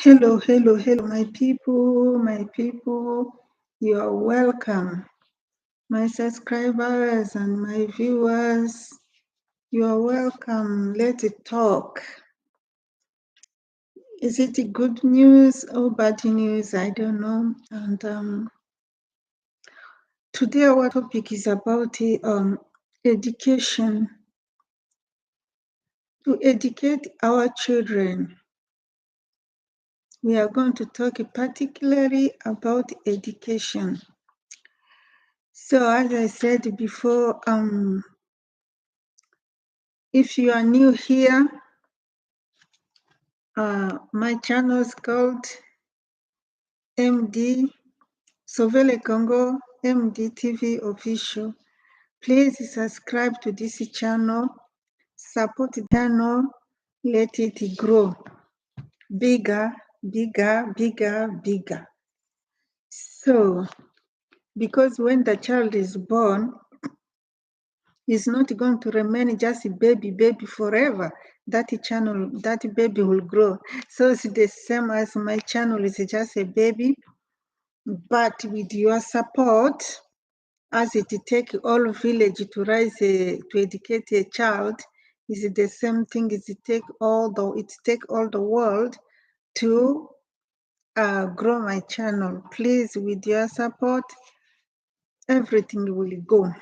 Hello, hello, hello, my people, you are welcome. My subscribers and my viewers, you are welcome. Let's talk. Is it good news or bad news? I don't know. And today our topic is about education. To educate our children, we are going to talk particularly about education. So as I said before, if you are new here, my channel is called MD Sovele Congo MD TV Official. Please subscribe to this channel, support the channel, let it grow bigger, bigger, bigger, bigger. So, because when the child is born, is not going to remain just a baby forever. That channel, that baby will grow. So it's the same as my channel is just a baby, but with your support, as it take all village to raise to educate a child, is the same thing. It take all the world to grow my channel. Please, with your support, everything will go.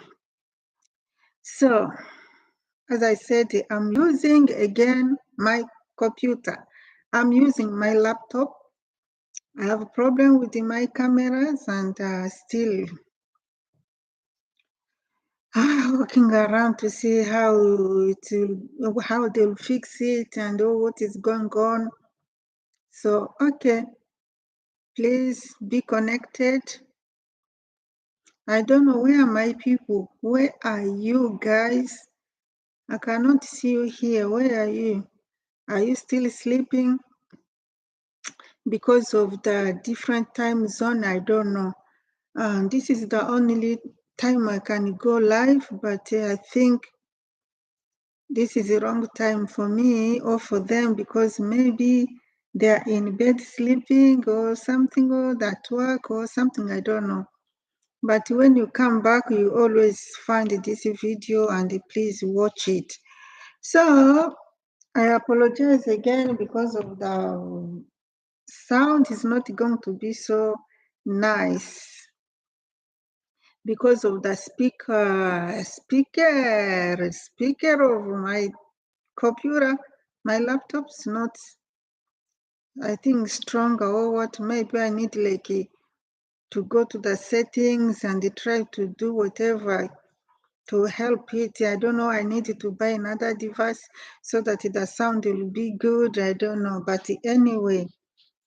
So, as I said, I'm using again my computer. I'm using my laptop. I have a problem with my cameras and still walking around to see how they'll fix it and what is going on. So, okay, please be connected. I don't know, where are my people? Where are you guys? I cannot see you here. Where are you? Are you still sleeping? Because of the different time zone, I don't know. This is the only time I can go live, but I think this is the wrong time for me or for them, because maybe they're in bed sleeping or something, or at work or something, I don't know. But when you come back, you always find this video and please watch it. So I apologize again because of the sound is not going to be so nice because of the speaker of my computer. My laptop's not, I think, stronger or what. Maybe I need to go to the settings and try to do whatever to help it. I don't know. I need to buy another device so that the sound will be good. I don't know. But anyway,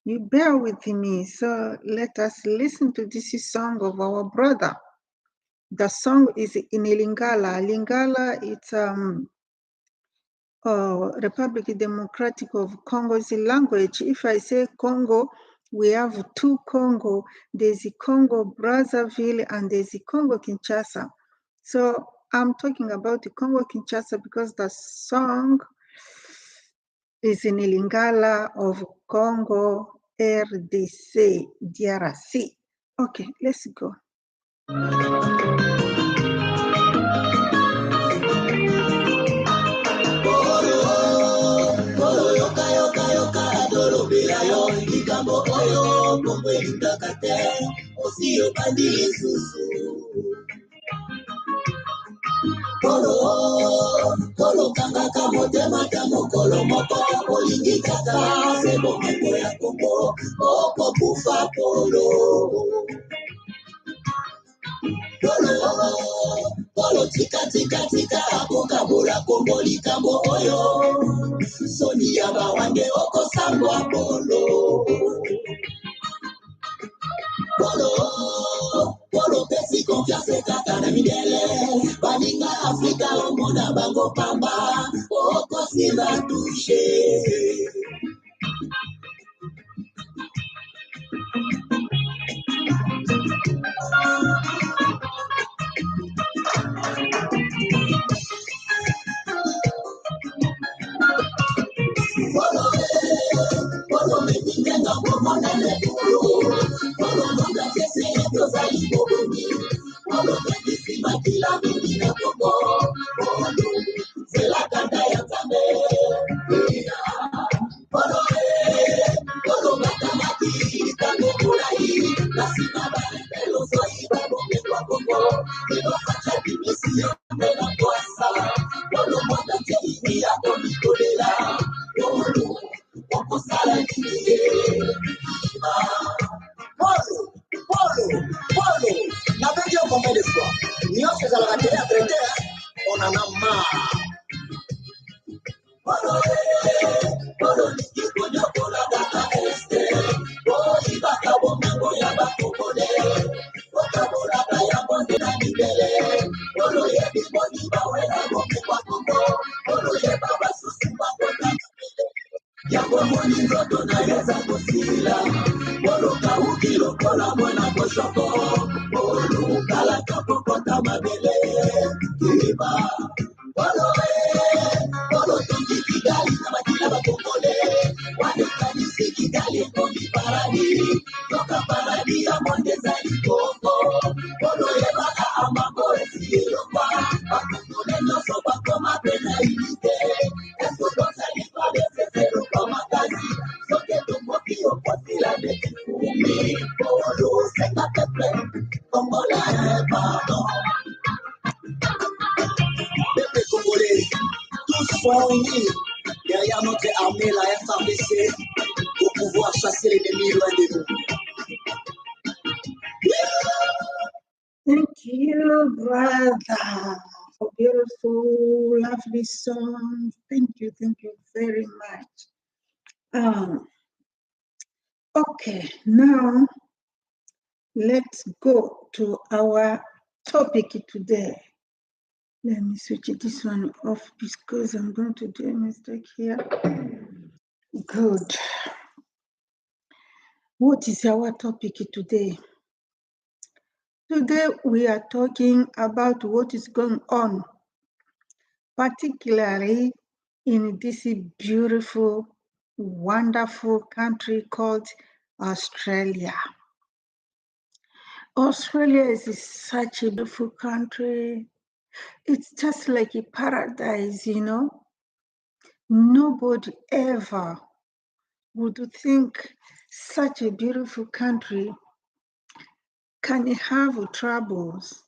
you bear with me. So let us listen to this song of our brother. The song is in Lingala. Lingala, it's Republic Democratic of Congo's language. If I say Congo, we have two Congo. There's the Congo Brazzaville and there's the Congo Kinshasa. So I'm talking about the Congo Kinshasa because the song is in Lingala of Congo RDC, DRC. Okay, let's go. Kolo kangaka motema tamokolo moko olingi kaka sebo meko ya Kongo oko kufa polo polo tika akokabula Kongo likambo oyo soni ya bawange okosangwa polo polo pesi confiance kaka na midele baninga Afrika omona bango pamba okosima touche. Tous sont unis derrière notre armée, la FABC, pour pouvoir chasser l'ennemi loin de nous. Thank you, brother, for beautiful, lovely song. Thank you very much. Okay, now let's go to our topic today. Let me switch this one off because I'm going to do a mistake here. Good. What is our topic today? Today we are talking about what is going on, particularly in this beautiful, wonderful country called Australia. Australia is such a beautiful country. It's just like a paradise, you know. Nobody ever would think such a beautiful country can have troubles,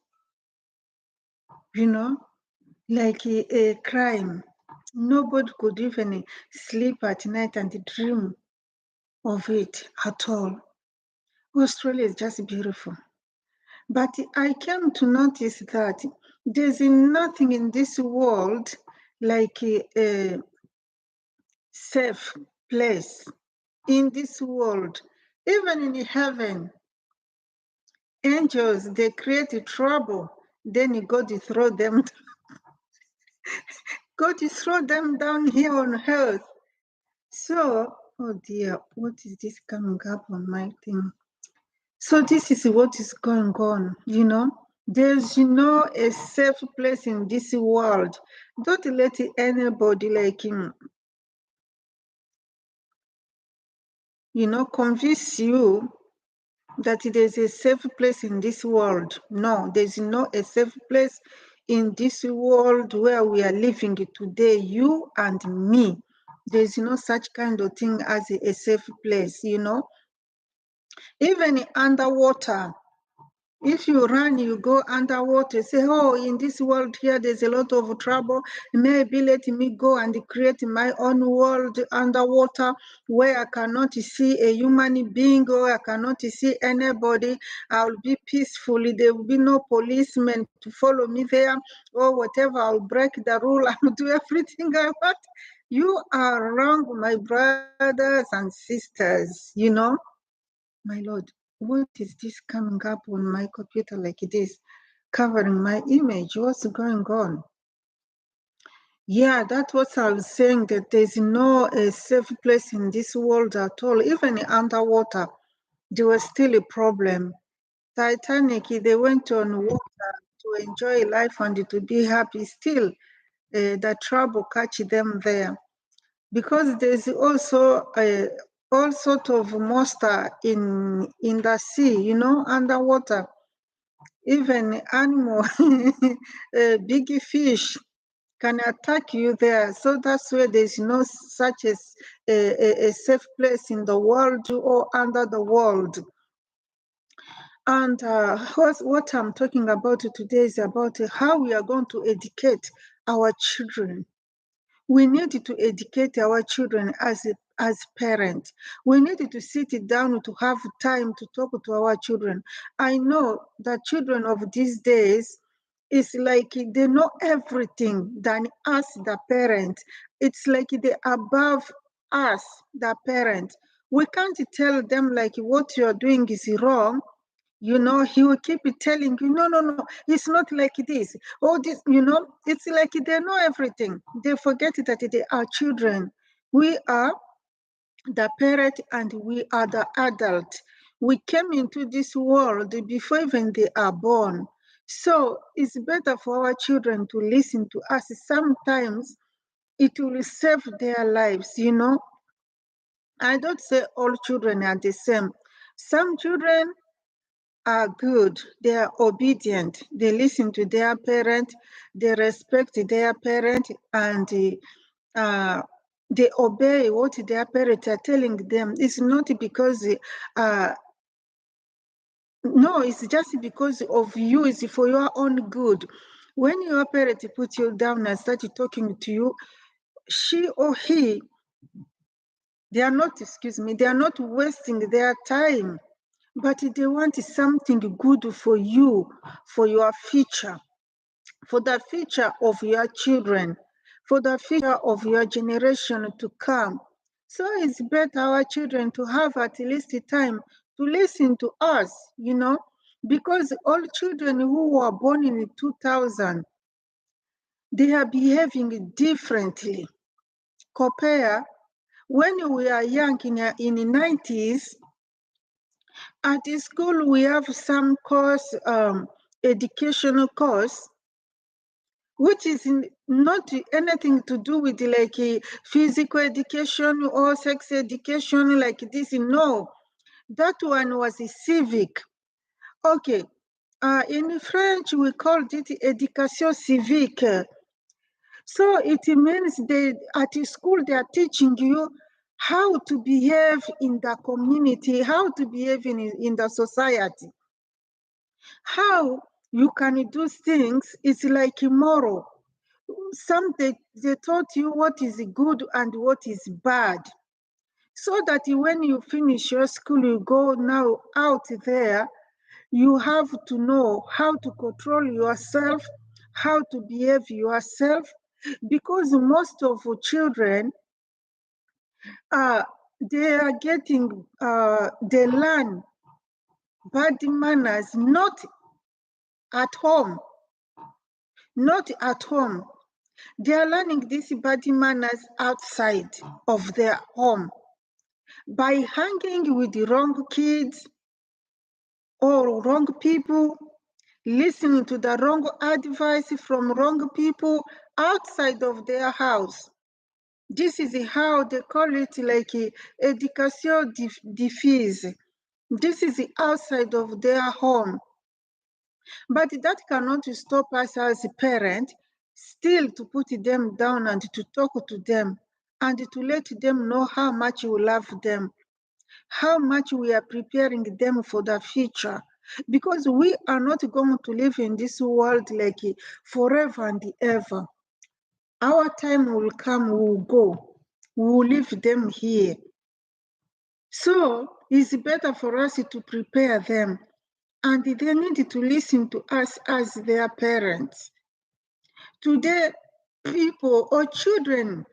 you know, like a crime. Nobody could even sleep at night and dream of it at all. Australia is just beautiful. But I came to notice that there's nothing in this world like a safe place in this world. Even in heaven, angels, they create trouble. Then God throw them, God throw them down here on earth. So, oh dear, what is this coming up on my thing? So this is what is going on, you know. There's a safe place in this world. Don't let anybody like him, convince you that there's a safe place in this world. No, there's no a safe place in this world where we are living today, you and me. There's no such kind of thing as a safe place, Even underwater, if you run, you go underwater, say, oh, in this world here, there's a lot of trouble. Maybe let me go and create my own world underwater where I cannot see a human being or I cannot see anybody. I'll be peaceful. There will be no policemen to follow me there or whatever. I'll break the rule. I'll do everything I want. You are wrong, my brothers and sisters, My Lord, what is this coming up on my computer like this, covering my image? What's going on? Yeah, that's what I was saying, that there's no safe place in this world at all. Even underwater, there was still a problem. Titanic, they went on water to enjoy life and to be happy. Still, the trouble catch them there. Because there's also all sort of monster in the sea, underwater. Even animal, big fish can attack you there. So that's where there's no such as a safe place in the world or under the world. And what I'm talking about today is about how we are going to educate our children. We need to educate our children as parents. We need to sit down to have time to talk to our children. I know that children of these days is like they know everything than us, the parents. It's like they above us, the parents. We can't tell them like what you're doing is wrong. You know, he will keep telling you, no, no, no, it's not like this. Oh, this, you know, it's like they know everything. They forget that they are children. We are the parent and we are the adult. We came into this world before even they are born. So it's better for our children to listen to us. Sometimes it will save their lives, you know. I don't say all children are the same. Some children are good, they are obedient, they listen to their parent, they respect their parent, and uh, they obey what their parents are telling them. It's not because, no, it's just because of you, it's for your own good. When your parent put you down and start talking to you, she or he, they are not, excuse me, they are not wasting their time, but they want something good for you, for your future, for the future of your children, for the future of your generation to come. So it's better our children to have at least time to listen to us, you know, because all children who were born in 2000, they are behaving differently. Compare when we are young in the 90s, at the school we have some course, educational course, which is not anything to do with like physical education or sex education like this. No, that one was a civic. Okay, in French we called it education civique. So it means they at school they are teaching you how to behave in the community, how to behave in the society, how you can do things. It's like moral. Some they taught you what is good and what is bad, so that when you finish your school, you go now out there, you have to know how to control yourself, how to behave yourself, because most of the children, they are getting, they learn bad manners not at home, not at home. They are learning these bad manners outside of their home by hanging with the wrong kids or wrong people, listening to the wrong advice from wrong people outside of their house. This is how they call it like education diffuse. This is outside of their home. But that cannot stop us as a parent still to put them down and to talk to them and to let them know how much we love them, how much we are preparing them for the future. Because we are not going to live in this world like forever and ever. Our time will come, we will go. We will leave them here. So it's better for us to prepare them, and they need to listen to us as their parents. Today, people or children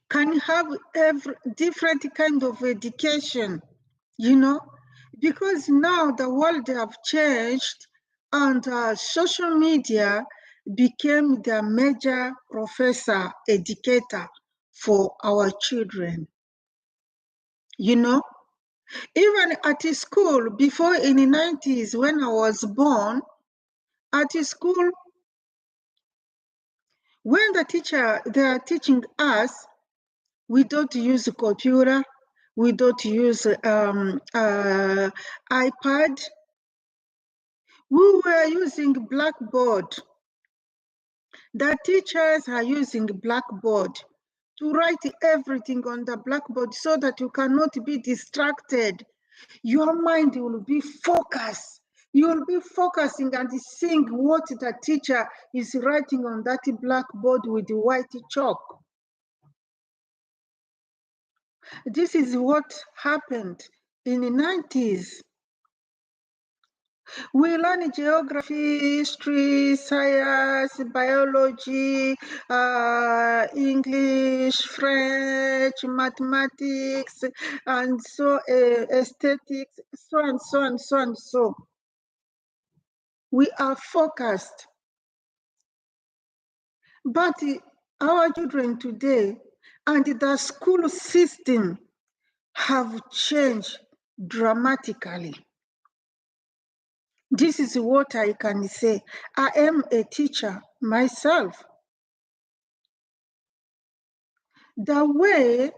can have every different kind of education, you know, because now the world have changed, and social media became the major professor educator for our children, you know. Even at school, before in the 90s when I was born, at school, when they are teaching us, we don't use a computer, we don't use iPad. We were using Blackboard. The teachers are using Blackboard to write everything on the Blackboard so that you cannot be distracted. Your mind will be focused. You will be focusing and seeing what the teacher is writing on that blackboard with the white chalk. This is what happened in the 90s. We learn geography, history, science, biology, English, French, mathematics, and so aesthetics, so and so and so and so. We are focused. But our children today and the school system have changed dramatically. This is what I can say. I am a teacher myself. The way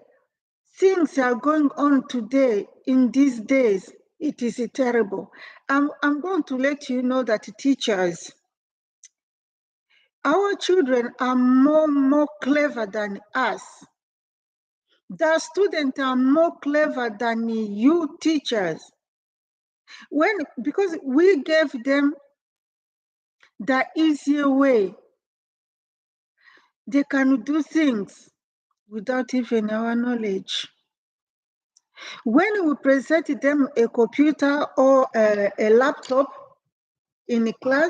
things are going on today in these days, it is terrible. I'm going to let you know that teachers, our children are more clever than us. The students are more clever than you teachers. Because we gave them the easier way, they can do things without even our knowledge. When we present them a computer or a laptop in class,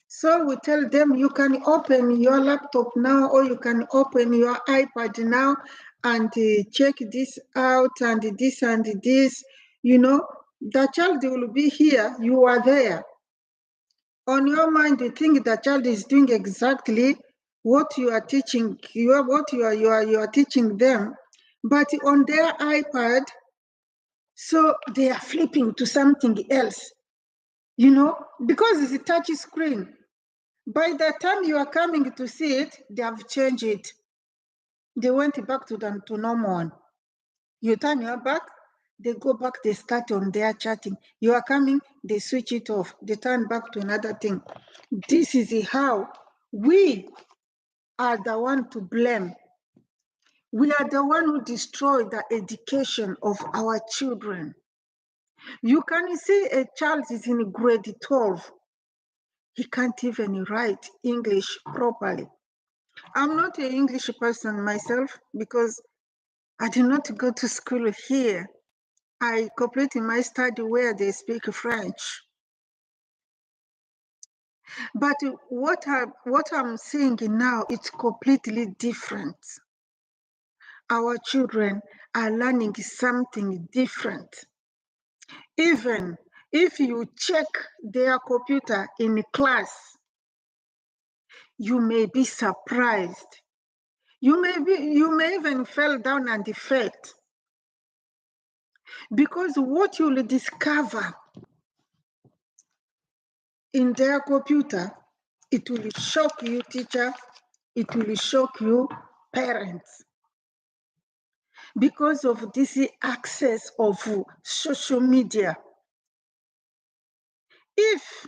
so we tell them you can open your laptop now, or you can open your iPad now and check this out and this and this. You know, the child will be here, you are there. On your mind, you think the child is doing exactly what you are teaching, you are teaching them, but on their iPad, so they are flipping to something else, you know, because it's a touch screen. By the time you are coming to see it, they have changed it. They went back to normal one. You turn your back, they go back, they start on their chatting. You are coming, they switch it off. They turn back to another thing. This is how we are the one to blame. We are the one who destroy the education of our children. You can see a child is in grade 12. He can't even write English properly. I'm not an English person myself because I did not go to school here. I completed my study where they speak French. But what I'm seeing now, it's completely different. Our children are learning something different. Even if you check their computer in class, you may be surprised. You may even fall down and defect. Because what you'll discover in their computer, it will shock you, teacher, it will shock you, parents. Because of this access of social media. If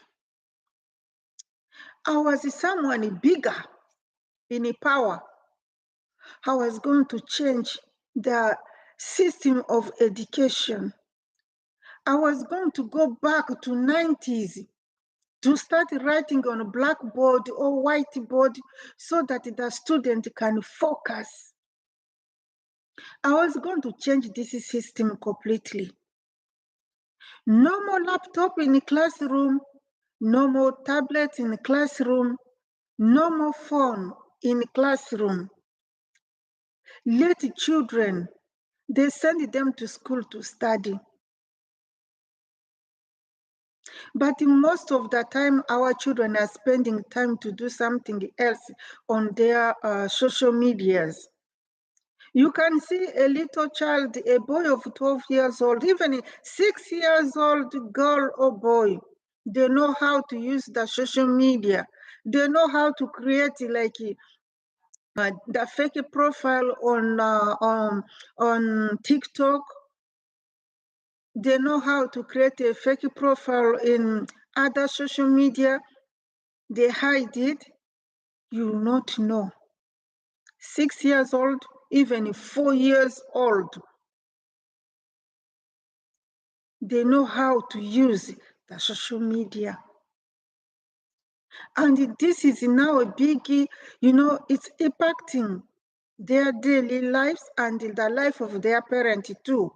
I was someone bigger in power, I was going to change the system of education. I was going to go back to 90s to start writing on a blackboard or whiteboard so that the student can focus. I was going to change this system completely. No more laptop in the classroom, no more tablets in the classroom, no more phone in the classroom. Let children, they send them to school to study. But most of the time, our children are spending time to do something else on their social medias. You can see a little child, a boy of 12 years old, even a 6 years old girl or boy. They know how to use the social media. They know how to create like the fake profile on TikTok. They know how to create a fake profile in other social media. They hide it. You will not know. 6 years old, even 4 years old. They know how to use the social media. And this is now a biggie, it's impacting their daily lives and the life of their parent too.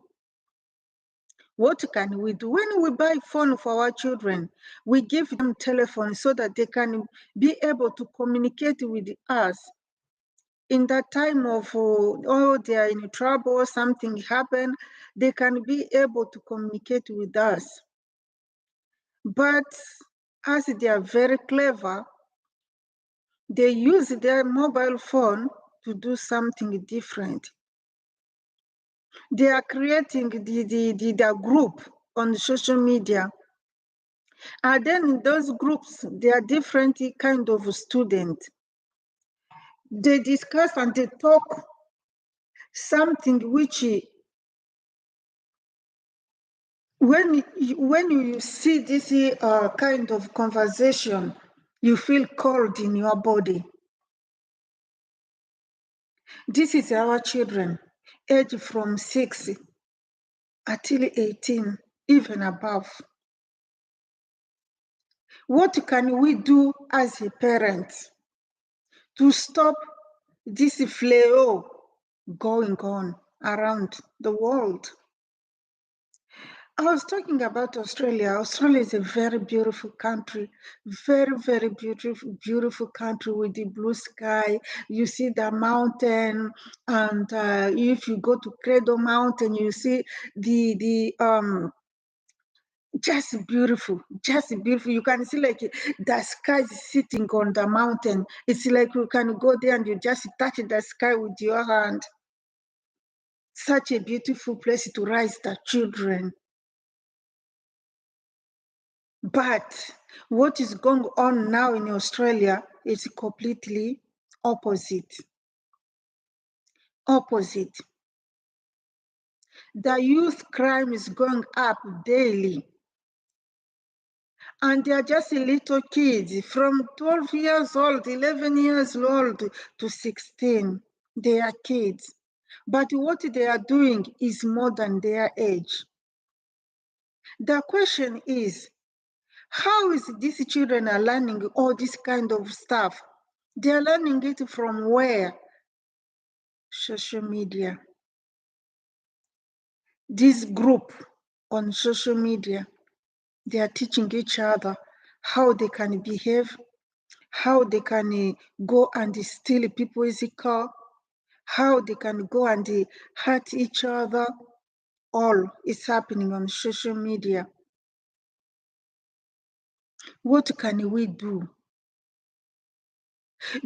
What can we do? When we buy phone for our children, we give them telephone so that they can be able to communicate with us. In that time of, they are in trouble, something happened, they can be able to communicate with us. But as they are very clever, they use their mobile phone to do something different. They are creating the group on social media. And then in those groups, there are different kind of students. They discuss and they talk something which, when you see this kind of conversation, you feel cold in your body. This is our children, aged from 6 until 18, even above. What can we do as a parent to stop this flail going on around the world? I was talking about Australia. Australia is a very beautiful country, very, very beautiful country with the blue sky. You see the mountain, and if you go to Cradle Mountain, you see the just beautiful, just beautiful. You can see like the sky is sitting on the mountain. It's like you can go there and you just touch the sky with your hand. Such a beautiful place to raise the children. But what is going on now in Australia is completely opposite. Opposite. The youth crime is going up daily. And they are just little kids from 12 years old, 11 years old to 16. They are kids. But what they are doing is more than their age. The question is, how is these children are learning all this kind of stuff? They are learning it from where? Social media. This group on social media, they are teaching each other how they can behave, how they can go and steal people's car, how they can go and hurt each other. All is happening on social media. What can we do?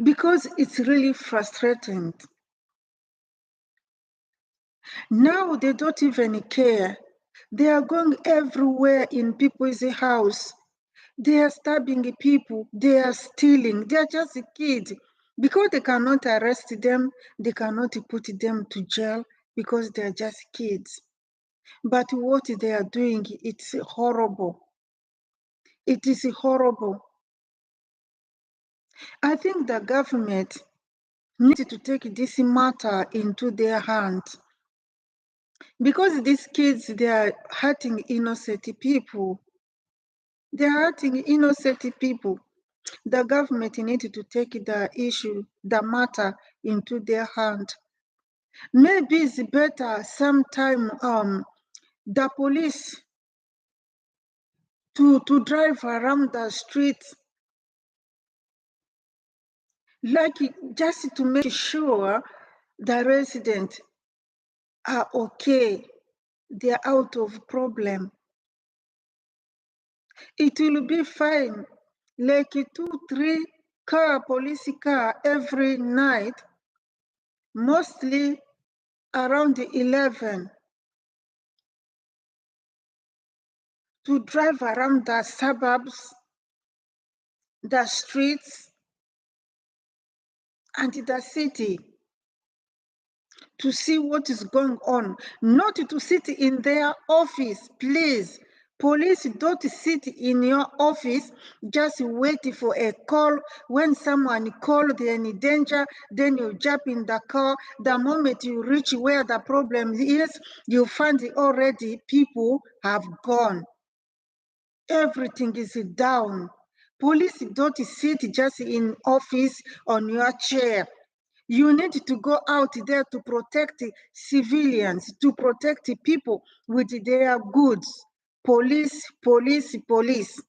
Because it's really frustrating. Now they don't even care. They are going everywhere in people's house. They are stabbing people. They are stealing. They are just kids. Because they cannot arrest them, they cannot put them to jail because they are just kids. But what they are doing, it's horrible. It is horrible. I think the government needs to take this matter into their hands. Because these kids, they are hurting innocent people. They are hurting innocent people. The government needs to take the issue, the matter into their hand. Maybe it's better sometime the police to drive around the streets, like just to make sure the residents are okay, they are out of problem. It will be fine, like 2-3 police car every night, mostly around 11, to drive around the suburbs, the streets, and the city to see what is going on, not to sit in their office. Please, Police don't sit in your office just wait for a call. When someone calls, they're in danger, then you jump in the car. The moment you reach where the problem is, you find already people have gone. Everything is down. Police don't sit just in office on your chair. You need to go out there to protect civilians, to protect people with their goods. Police, police, police.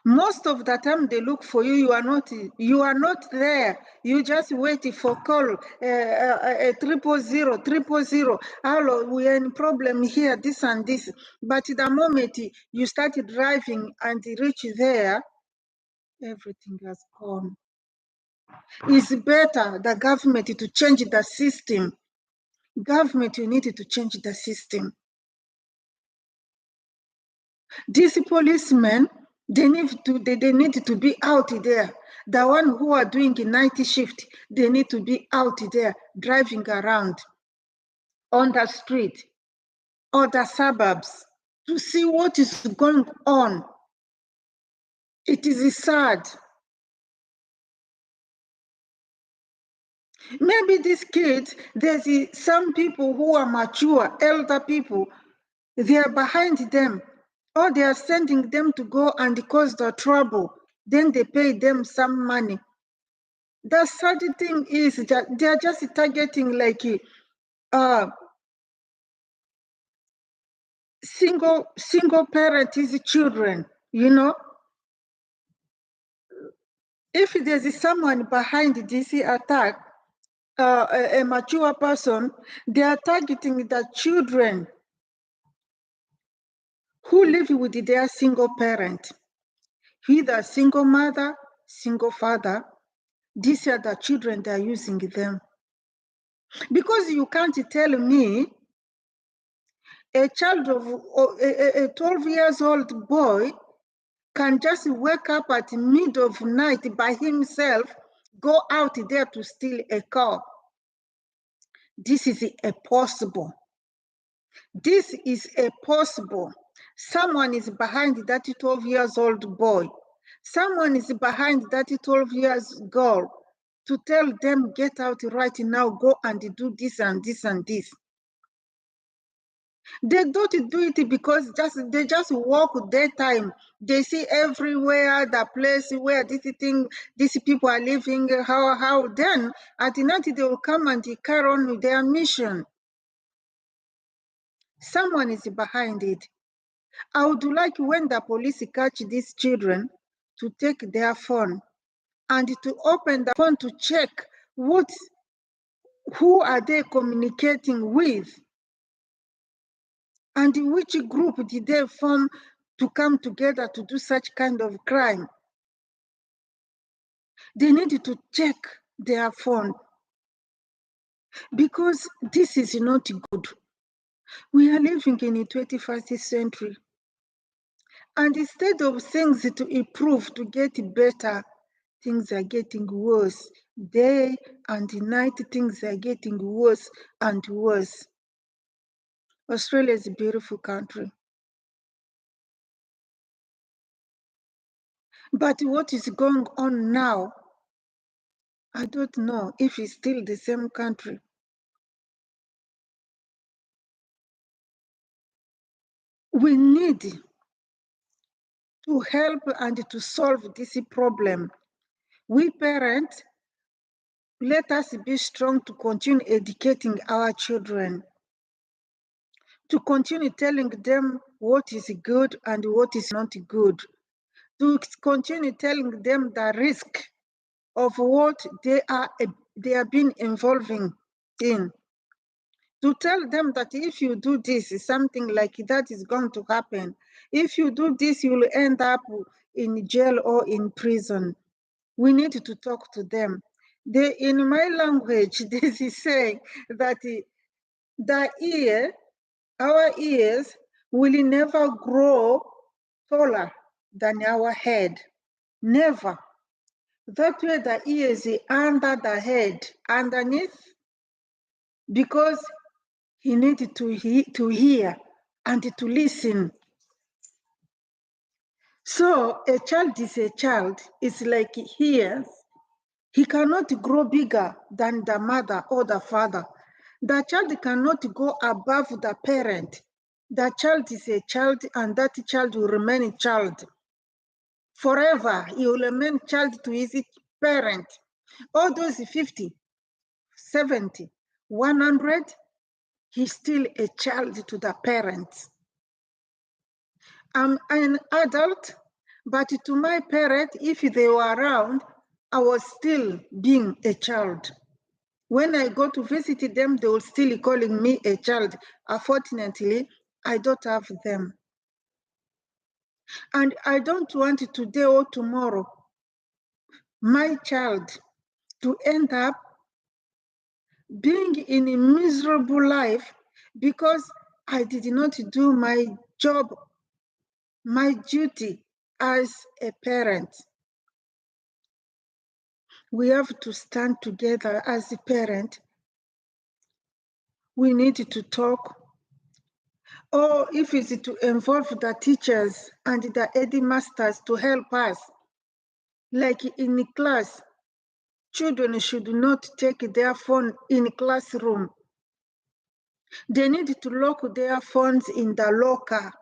Most of the time they look for you, you are not there. You just wait for call, 000. Hello, we are in problem here, this and this. But the moment you start driving and reach there, everything has gone. It's better the government to change the system. Government, you need to change the system. These policemen, they need to be out there. The one who are doing a night shift, they need to be out there driving around on the street or the suburbs to see what is going on. It is sad. Maybe these kids, there's some people who are mature, elder people, they are behind them, or they are sending them to go and cause the trouble. Then they pay them some money. The sad thing is that they are just targeting like single parent is children, you know. If there's someone behind this attack, a mature person, they are targeting the children who live with their single parent, either single mother, single father. These are the children they are using them. Because you can't tell me a child of a 12 years old boy can just wake up at mid of night by himself, go out there to steal a car. This is impossible. This is impossible. Someone is behind that 12 years old boy. Someone is behind that 12 years girl to tell them, get out right now, go and do this and this and this. They don't do it because they just walk daytime. They see everywhere the place where these people are living, how then at night they will come and they carry on with their mission. Someone is behind it. I would like when the police catch these children to take their phone and to open the phone to check who are they communicating with and which group did they form to come together to do such kind of crime. They need to check their phone because this is not good. We are living in the 21st century. And instead of things to improve, to get better, things are getting worse. Day and night, things are getting worse and worse. Australia is a beautiful country. But what is going on now, I don't know if it's still the same country. We need to help and to solve this problem. We parents, let us be strong to continue educating our children, to continue telling them what is good and what is not good, to continue telling them the risk of what they are being involving in, to tell them that if you do this, something like that is going to happen. If you do this, you will end up in jail or in prison. We need to talk to them. In my language, this is saying that our ears will never grow taller than our head. Never. That way the ears is under the head, underneath, because he needed to hear. and to listen. So a child is a child. It's like he cannot grow bigger than the mother or the father. The child cannot go above the parent. The child is a child, and that child will remain a child. Forever, he will remain child to his parent. All those 50, 70, 100, he's still a child to the parents. I'm an adult, but to my parents, if they were around, I was still being a child. When I go to visit them, they will still calling me a child. Unfortunately, I don't have them. And I don't want today or tomorrow my child to end up being in a miserable life because I did not do my job, my duty as a parent. We have to stand together as a parent. We need to talk, or if it's to involve the teachers and the headmasters to help us. Like in class, children should not take their phone in classroom. They need to lock their phones in the locker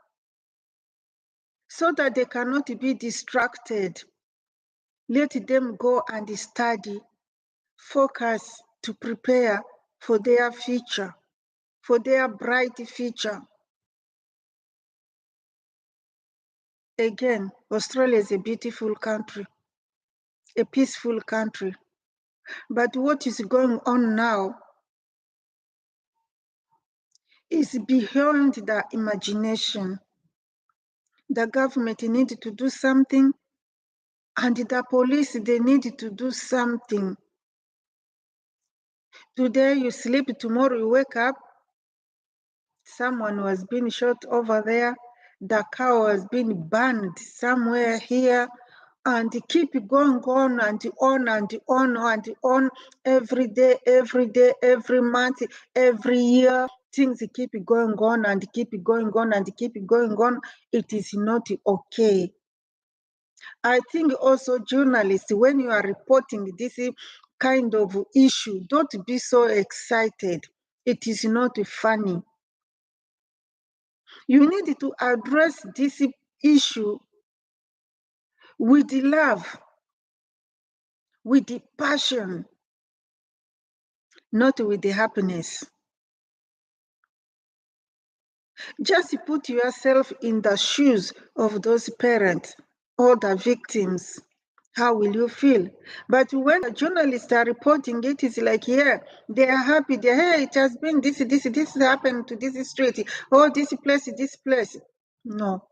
so that they cannot be distracted. Let them go and study, focus to prepare for their future, for their bright future. Again, Australia is a beautiful country, a peaceful country. But what is going on now is beyond the imagination. The government needs to do something, and the police, they need to do something. Today you sleep, tomorrow you wake up, someone was being shot over there, the car was being burned somewhere here, and keep going on and on and on and on, every day, every month, every year, things keep going on and keep going on and keep going on. It is not okay. I think also journalists, when you are reporting this kind of issue, don't be so excited. It is not funny. You need to address this issue with the love, with the passion, not with the happiness. Just put yourself in the shoes of those parents or the victims. How will you feel? But when the journalists are reporting it, it's like, yeah, they are happy. Hey, it has been this happened to this street, or this place. No.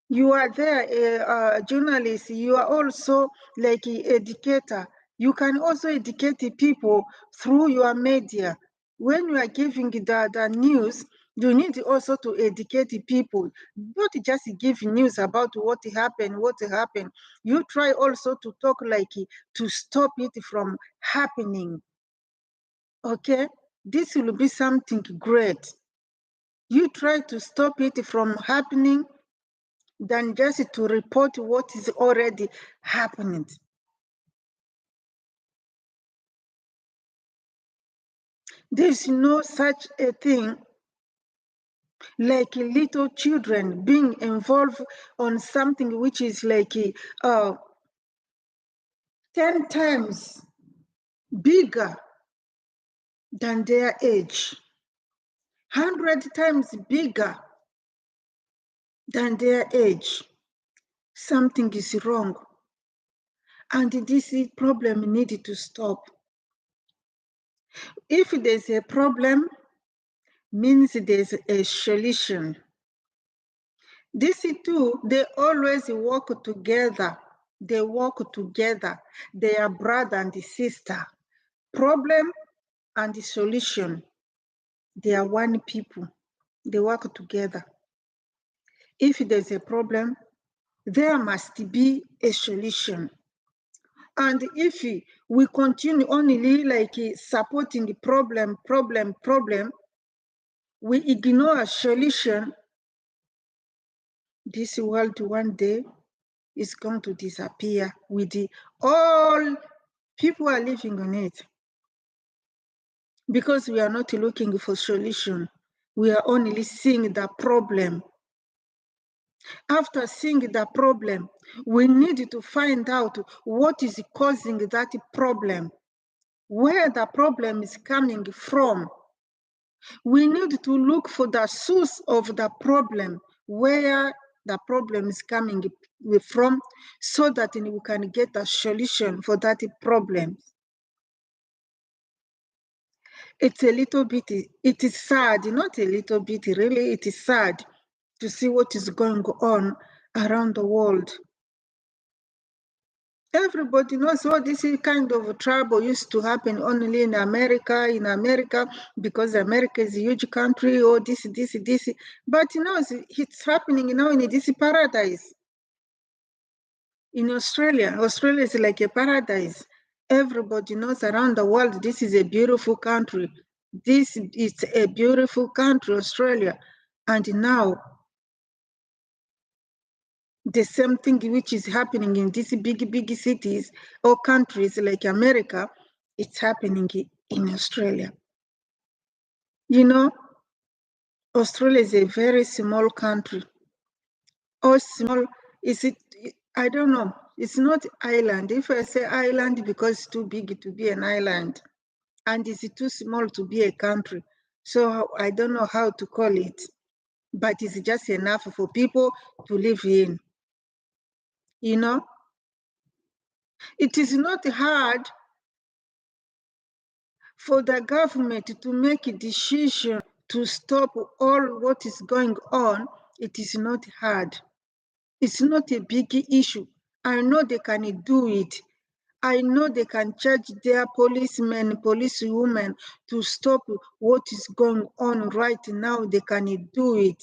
You are there, a journalist, you are also like an educator. You can also educate the people through your media. When you are giving the news, you need also to educate the people, not just give news about what happened. You try also to talk like to stop it from happening. Okay, this will be something great. You try to stop it from happening than just to report what is already happening. There's no such a thing like little children being involved on something which is like 10 times bigger than their age, 100 times bigger than their age. Something is wrong. And this problem needs to stop. If there's a problem, means there's a solution. These two, they always work together. They work together. They are brother and sister. Problem and the solution. They are one people. They work together. If there's a problem, there must be a solution. And if we continue only like supporting the problem, we ignore a solution, this world one day is going to disappear with all people are living on it. Because we are not looking for solution. We are only seeing the problem. After seeing the problem, we need to find out what is causing that problem, where the problem is coming from. We need to look for the source of the problem, where the problem is coming from, so that we can get a solution for that problem. It's a little bit, it is sad, not a little bit, really, it is sad to see what is going on around the world. Everybody knows what this kind of trouble used to happen only in America, because America is a huge country, or this. But it's happening now in this paradise. In Australia is like a paradise. Everybody knows around the world, this is a beautiful country. This is a beautiful country, Australia. And now, the same thing which is happening in these big cities or countries like America, it's happening in Australia. Australia is a very small country. Or small, is it, I don't know. It's not island. If I say island, because it's too big to be an island, and it's too small to be a country. So I don't know how to call it, but it's just enough for people to live in. It is not hard for the government to make a decision to stop all what is going on. It is not hard. It's not a big issue. I know they can do it. I know they can charge their policemen, policewomen to stop what is going on right now. They can do it.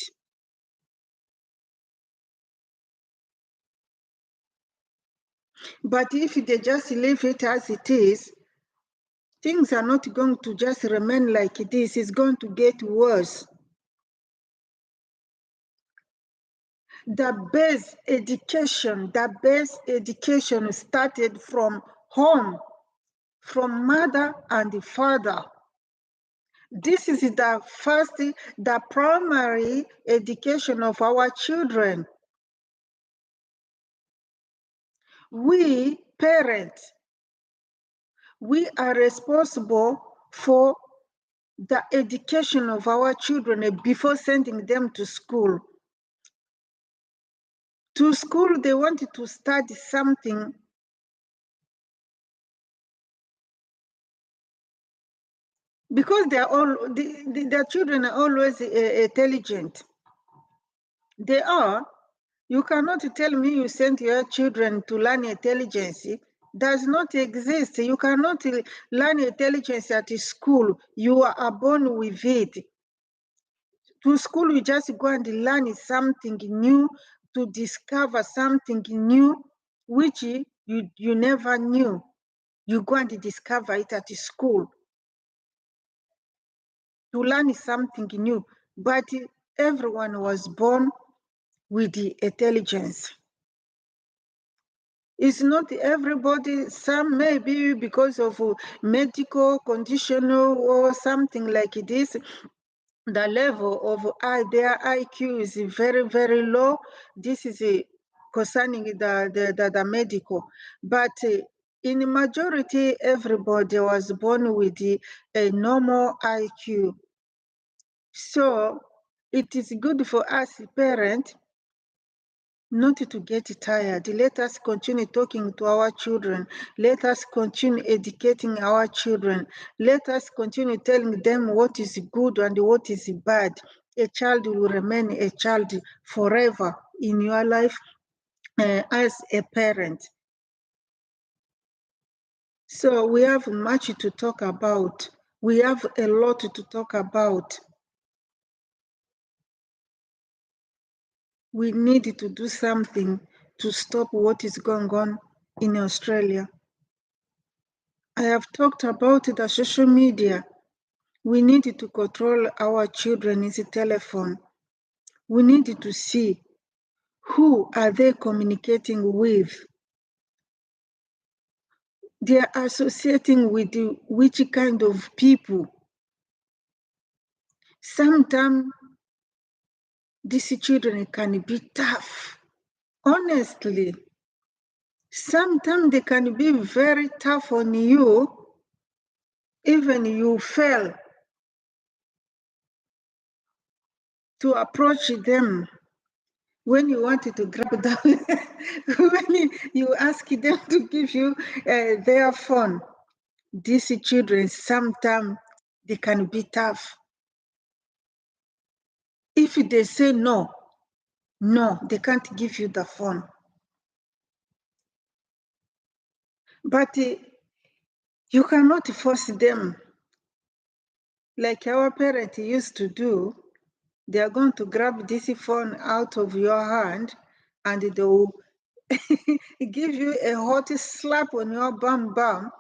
But if they just leave it as it is, things are not going to just remain like this. It's going to get worse. The base education started from home, from mother and father. This is the primary education of our children. We parents, we are responsible for the education of our children before sending them to school. To school, they want to study something. Because the children are always intelligent. They are. You cannot tell me you send your children to learn intelligence. Does not exist. You cannot learn intelligence at school. You are born with it. To school, you just go and learn something new, to discover something new, which you never knew. You go and discover it at school, to learn something new. But everyone was born with the intelligence. It's not everybody. Some maybe because of medical condition or something like this, the level of their IQ is very, very low. This is concerning the medical. But in the majority, everybody was born with a normal IQ. So it is good for us parents not to get tired. Let us continue talking to our children. Let us continue educating our children. Let us continue telling them what is good and what is bad. A child will remain a child forever in your life as a parent. So we have much to talk about. We have a lot to talk about. We need to do something to stop what is going on in Australia. I have talked about the social media. We need to control our children's telephone. We need to see Who are they communicating with? They are associating with which kind of people? Sometimes these children can be tough. Honestly, sometimes they can be very tough on you. Even you fail to approach them when you wanted to grab them, when you ask them to give you their phone. These children, sometimes they can be tough. If they say no, they can't give you the phone. But you cannot force them like our parents used to do. They are going to grab this phone out of your hand and they will give you a hot slap on your bum bum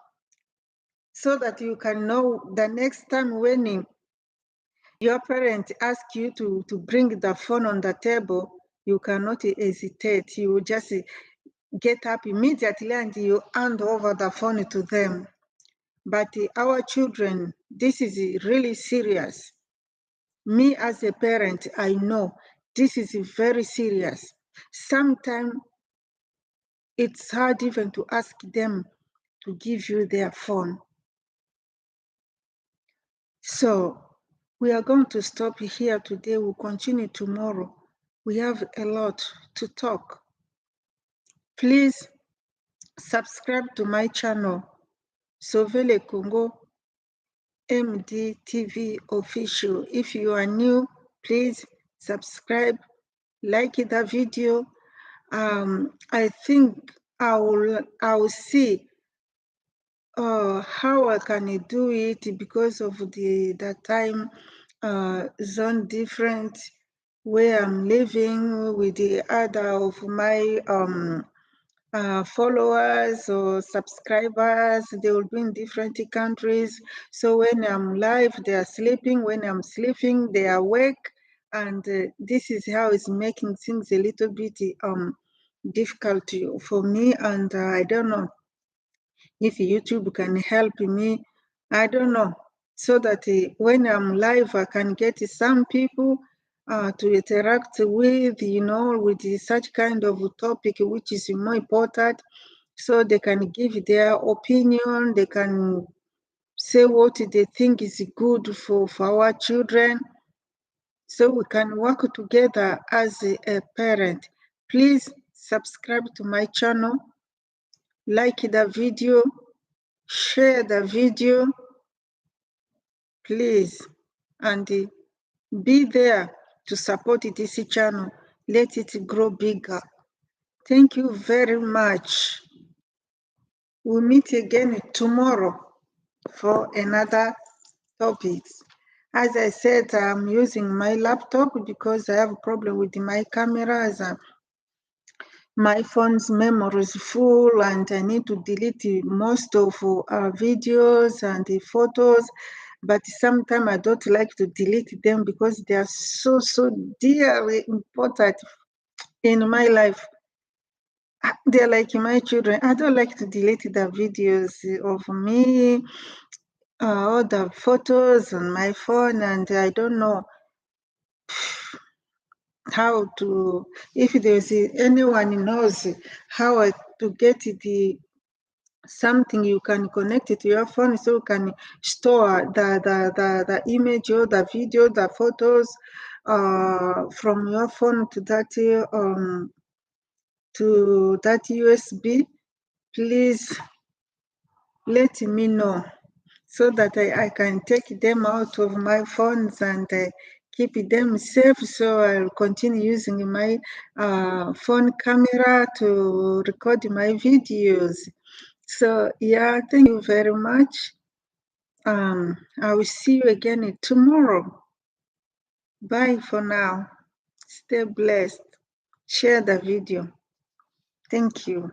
so that you can know the next time when your parents ask you to bring the phone on the table, you cannot hesitate. You will just get up immediately and you hand over the phone to them. But our children, this is really serious. Me as a parent, I know this is very serious. Sometimes it's hard even to ask them to give you their phone. So we are going to stop here today. We'll continue tomorrow. We have a lot to talk. Please subscribe to my channel, Sovele Congo MDTV Official. If you are new, please subscribe, like the video. I think I will see how I can do it because of the time zone different where I'm living with the other of my followers or subscribers. They will be in different countries. So when I'm live, they are sleeping. When I'm sleeping, they are awake. And this is how it's making things a little bit difficult for me. And I don't know if YouTube can help me. I don't know. So that when I'm live, I can get some people to interact with, with such kind of topic, which is more important. So they can give their opinion, they can say what they think is good for our children. So we can work together as a parent. Please subscribe to my channel, like the video, share the video, please, and be there to support this channel. Let it grow bigger. Thank you very much. We'll meet again tomorrow for another topic. As I said, I'm using my laptop because I have a problem with my camera. My phone's memory is full and I need to delete most of videos and the photos, but sometimes I don't like to delete them because they are so dearly important in my life. They're like my children. I don't like to delete the videos of me, all the photos on my phone, and I don't know how to, if there's anyone knows how to get the something you can connect it to your phone so you can store the image or the video, the photos from your phone to that USB. Please let me know so that I can take them out of my phones and keep them safe. So I'll continue using my phone camera to record my videos. So yeah, thank you very much. I will see you again tomorrow. Bye for now. Stay blessed. Share the video. Thank you.